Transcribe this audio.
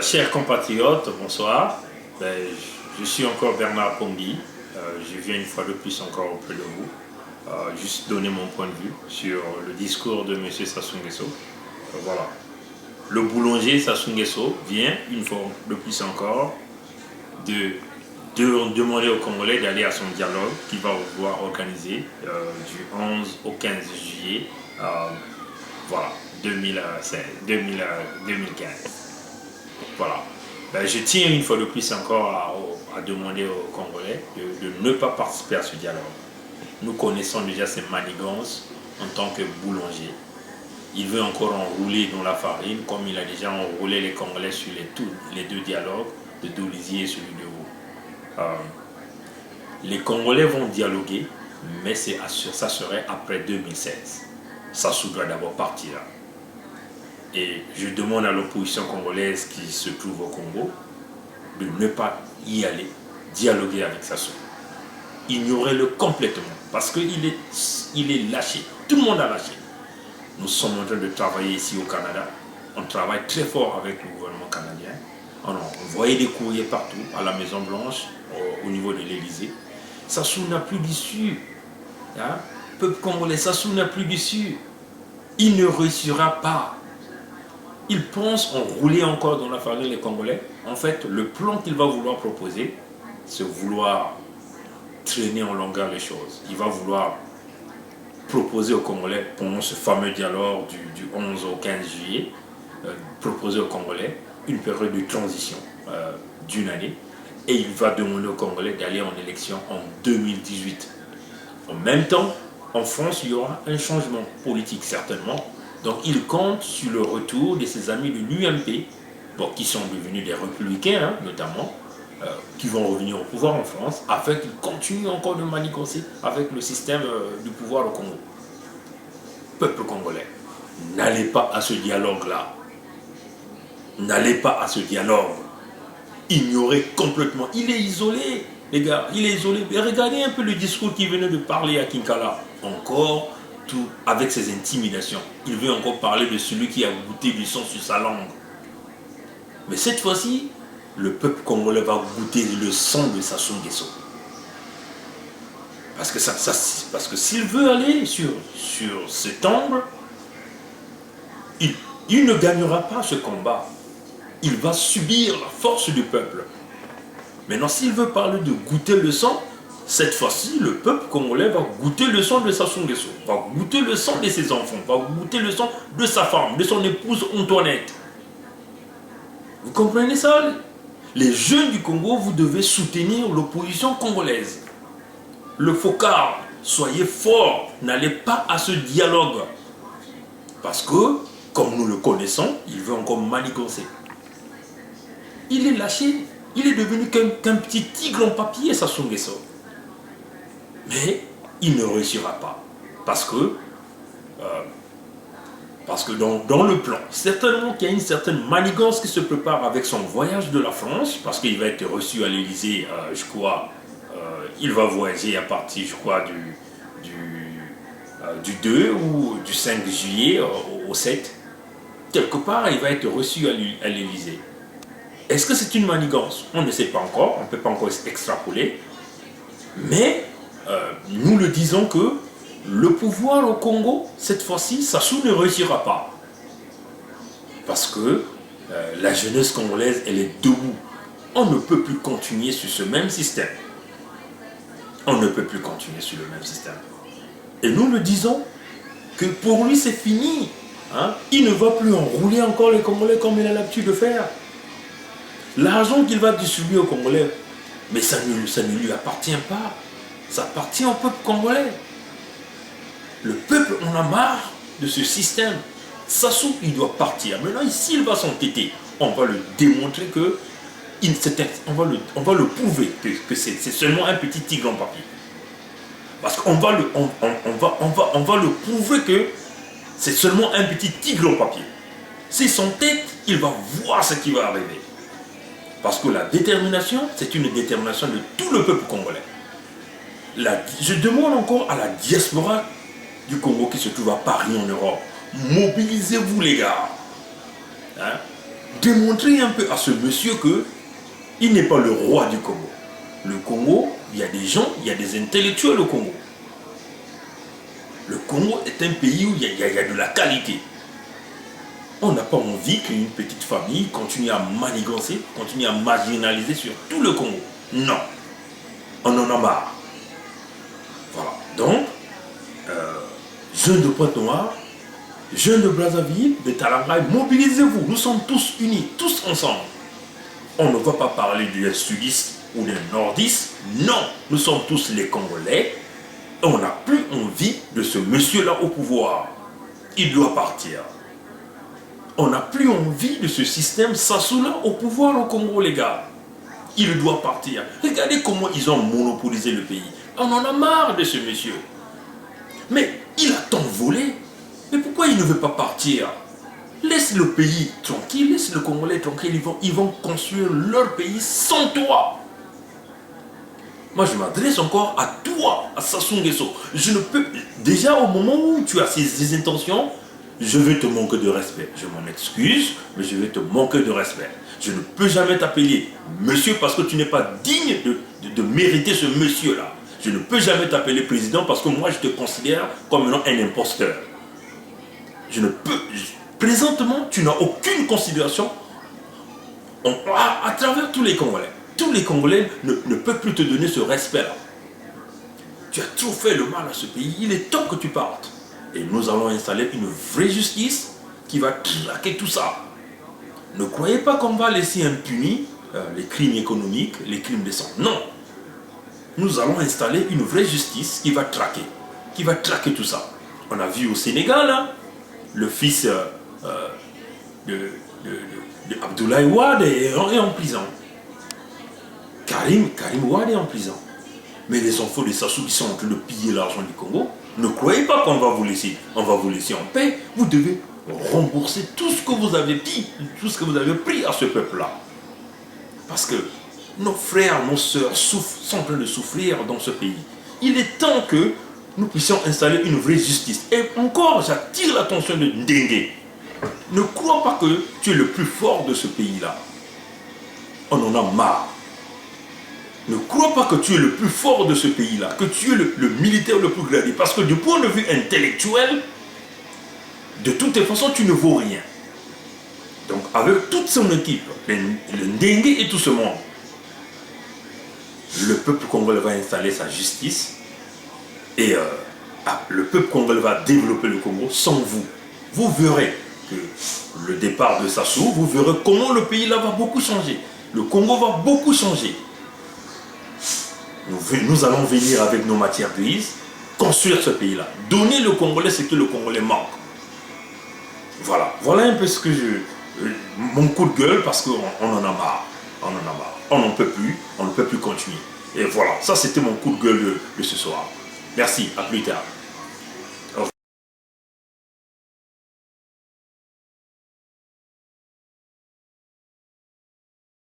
Chers compatriotes, bonsoir. Je suis encore Bernard Pongui. Je viens une fois de plus encore auprès de vous. Juste donner mon point de vue sur le discours de M. Sassou Nguesso. Voilà. Le boulanger Sassou Nguesso vient une fois de plus encore de demander aux Congolais d'aller à son dialogue qu'il va pouvoir organiser du 11 au 15 juillet voilà, 2015. Voilà. Je tiens une fois de plus encore à demander aux Congolais de ne pas participer à ce dialogue. Nous connaissons déjà ces manigances en tant que boulanger. Il veut encore enrouler dans la farine, comme il a déjà enroulé les Congolais sur les deux dialogues de Dolisie et celui de vous. Les Congolais vont dialoguer, mais ça serait après 2016. Sassou doit d'abord partir. Et je demande à l'opposition congolaise qui se trouve au Congo de ne pas y aller dialoguer avec Sassou. Ignorez-le complètement, parce qu'il est lâché. Tout le monde a lâché. Nous sommes en train de travailler ici au Canada. On travaille très fort avec le gouvernement canadien. On envoyait des courriers partout, à la Maison Blanche, au niveau de l'Élysée. Sassou n'a plus d'issue. Hein? Peuple congolais, Sassou n'a plus d'issue. Il ne réussira pas. Il pense enrouler encore dans la farine les Congolais. En fait, le plan qu'il va vouloir proposer, c'est vouloir traîner en longueur les choses. Il va vouloir proposer aux Congolais, pendant ce fameux dialogue du 11 au 15 juillet, proposer aux Congolais une période de transition d'une année. Et il va demander aux Congolais d'aller en élection en 2018. En même temps, en France, il y aura un changement politique certainement. Donc il compte sur le retour de ses amis de l'UMP, qui sont devenus des républicains, hein, notamment, qui vont revenir au pouvoir en France, afin qu'ils continuent encore de manigancer avec le système du pouvoir au Congo. Peuple congolais, n'allez pas à ce dialogue-là. N'allez pas à ce dialogue. Ignorez complètement. Il est isolé, les gars, il est isolé. Et regardez un peu le discours qu'il venait de parler à Kinkala. Encore tout avec ses intimidations. Il veut encore parler de celui qui a goûté du sang sur sa langue. Mais cette fois-ci, le peuple congolais va goûter le sang de Sassou Nguesso. Parce que s'il veut aller sur cet angle, il ne gagnera pas ce combat. Il va subir la force du peuple. Maintenant, s'il veut parler de goûter le sang, cette fois-ci, le peuple congolais va goûter le sang de Sassou Nguesso, va goûter le sang de ses enfants, va goûter le sang de sa femme, de son épouse Antoinette. Vous comprenez ça? Les jeunes du Congo, vous devez soutenir l'opposition congolaise. Le Focard, soyez forts, n'allez pas à ce dialogue. Parce que, comme nous le connaissons, il veut encore manigancer. Il est lâché, il est devenu qu'un petit tigre en papier, Sassou Nguesso. Mais il ne réussira pas. Parce que dans le plan, certainement qu'il y a une certaine manigance qui se prépare avec son voyage de la France, parce qu'il va être reçu à l'Élysée, je crois, il va voyager à partir, je crois, du 2 ou du 5 juillet au 7. Quelque part, il va être reçu à l'Élysée. Est-ce que c'est une manigance? On ne sait pas encore, on ne peut pas encore extrapoler. Mais nous le disons que le pouvoir au Congo, cette fois-ci, Sassou ne réussira pas. Parce que la jeunesse congolaise, elle est debout. On ne peut plus continuer sur ce même système. On ne peut plus continuer sur le même système. Et nous le disons que pour lui, c'est fini. Hein? Il ne va plus enrouler encore les Congolais comme il a l'habitude de faire. L'argent qu'il va distribuer aux Congolais, mais ça ne lui appartient pas. Ça appartient au peuple congolais. Le peuple en a marre de ce système. Sassou, il doit partir. Maintenant, s'il va s'entêter, on va le démontrer que on va le prouver que c'est seulement un petit tigre en papier. Parce qu'on va le prouver que c'est seulement un petit tigre en papier. S'il s'entête, il va voir ce qui va arriver. Parce que la détermination, c'est une détermination de tout le peuple congolais. Je demande encore à la diaspora du Congo qui se trouve à Paris en Europe, mobilisez-vous les gars. Hein? démontrer un peu à ce monsieur que il n'est pas le roi du Congo. Le Congo, il y a des gens, il y a des intellectuels au Congo. Le Congo est un pays où il y a de la qualité. On n'a pas envie qu'une petite famille continue à manigancer, continue à marginaliser sur tout le Congo. Non. On en a marre. Voilà. Donc, jeunes de Pointe-Noire, jeunes de Brazzaville, de Talangaï, mobilisez-vous. Nous sommes tous unis, tous ensemble. On ne va pas parler d'un sudiste ou d'un nordiste. Non, nous sommes tous les Congolais. Et on n'a plus envie de ce monsieur-là au pouvoir. Il doit partir. On n'a plus envie de ce système Sassou-là au pouvoir au Congo, les gars. Il doit partir. Regardez comment ils ont monopolisé le pays. On en a marre de ce monsieur. Mais il a tant volé. Mais pourquoi il ne veut pas partir? Laisse le pays tranquille, laisse le Congolais tranquille. Ils vont construire leur pays sans toi. Moi, je m'adresse encore à toi, à Sassou Nguesso. Je ne peux... Déjà, au moment où tu as ces intentions, je vais te manquer de respect. Je m'en excuse, mais je vais te manquer de respect. Je ne peux jamais t'appeler monsieur parce que tu n'es pas digne de mériter ce monsieur-là. Je ne peux jamais t'appeler président parce que moi, je te considère comme un imposteur. Je ne peux... Présentement, tu n'as aucune considération à travers tous les Congolais. Tous les Congolais ne peuvent plus te donner ce respect-là. Tu as trop fait le mal à ce pays. Il est temps que tu partes. Et nous allons installer une vraie justice qui va traquer tout ça. Ne croyez pas qu'on va laisser impunis les crimes économiques, les crimes de sang. Non. Nous allons installer une vraie justice qui va traquer tout ça. On a vu au Sénégal, hein, le fils de Abdoulaye Wade est en prison. Karim Wade est en prison. Mais les enfants de Sassou qui sont en train de piller l'argent du Congo, ne croyez pas qu'on va vous laisser. On va vous laisser en paix. Vous devez rembourser tout ce que vous avez dit, tout ce que vous avez pris à ce peuple-là. Parce que nos frères, nos sœurs sont en train de souffrir dans ce pays. Il est temps que nous puissions installer une vraie justice. Et encore, j'attire l'attention de Ndengue. Ne crois pas que tu es le plus fort de ce pays-là. On en a marre. Ne crois pas que tu es le plus fort de ce pays-là, que tu es le militaire le plus gradé. Parce que du point de vue intellectuel, de toutes les façons, tu ne vaux rien. Donc, avec toute son équipe, le Ndengue et tout ce monde, le peuple congolais va installer sa justice et le peuple congolais va développer le Congo sans vous. Vous verrez que le départ de Sassou, vous verrez comment le pays là va beaucoup changer. Le Congo va beaucoup changer. Nous allons venir avec nos matières grises, construire ce pays-là. Donner le Congolais ce que le Congolais manque. Voilà un peu ce que mon coup de gueule parce qu'on en a marre. On n'en peut plus, on ne peut plus continuer. Et voilà, ça c'était mon coup de gueule de ce soir. Merci, à plus tard.